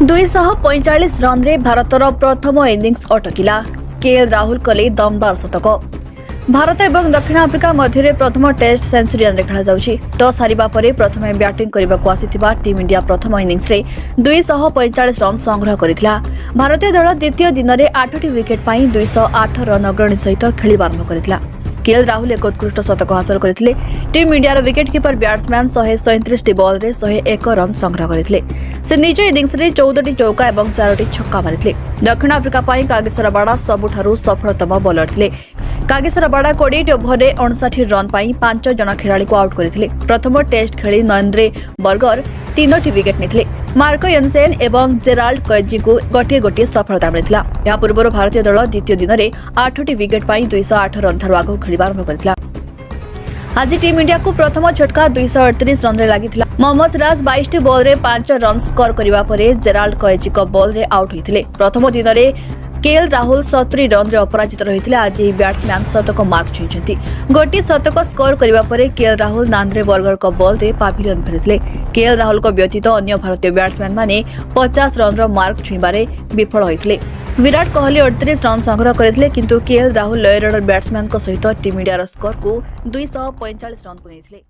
245 run रे भारतर प्रथम innings अटकिला। KL Rahul कले दमदार शतक। भारत और दक्षिण आफ्रिका मध्य प्रथम टेस्ट सेंचुरियन खेल जाउछि। टॉस हारिबा परे प्रथमे बैटिंग करबाकू आसीथिबा टीम इंडिया प्रथम इनिंग्स रे 245 रन संग्रह करिथिला। भारतीय दल द्वितीय दिन में 8 विकेट पाई 208 रन अग्रणी सहित खेल आरंभ करिथिला। केएल राहुल एक उत्कृष्ट शतक हासिल करथिले। Team India wicket keeper batsman 137 ball रे 101 रन संग्रह करथिले। से निज इनिंग्स रे 14 चौका और 4 छक्का मारिथिले। दक्षिण आफ्रिका पाई कागिसराबाड़ा सबुठारु सफलतम बॉलर थिले। कागिसराबाड़ा 28 ओभर रे 59 रन पाई 5 जन खेलाड़ी को आउट करथिले। प्रथम टेस्ट खेली नरेंद्र बर्गर 3 विकेट नेथिले। मार्को यन्सेन एवं जेराल्ड कैजी को गोटे गोटे सफलता मिलिथिला। या पूर्व भारतीय दल द्वितीय दिन में 8 विकेट पाई 208 रन ठारू आगु खेलिबा आरंभ करथिला। आज टीम इंडिया को प्रथम झटका 238 रन रे लागिथिला। मोहम्मद सिराज 22 बॉल रे 5 रन स्कोर करिबा परे जेराल्ड कैजी को बॉल रे आउट होइथिले। प्रथम दिन में केएल राहुल 70 रन रे अपराजित रहिथिले। आज ही बैट्समैन शतक मार्क छुइछंती। गोटी शतक स्कोर करिबा परे केएल राहुल नांद्रे बर्गर को बॉल रे पाविलियन फेरिथिले। केएल राहुल को व्यतीत अन्य भारतीय बैट्समैन माने 50 रन रो मार्क छुइबारे विफल होइथिले। विराट कोहली 38 रन संग्रह करथिले, किंतु KL Rahul lower order batsman को सहित टीम इंडिया स्कोर को 245 रन को नेथिले।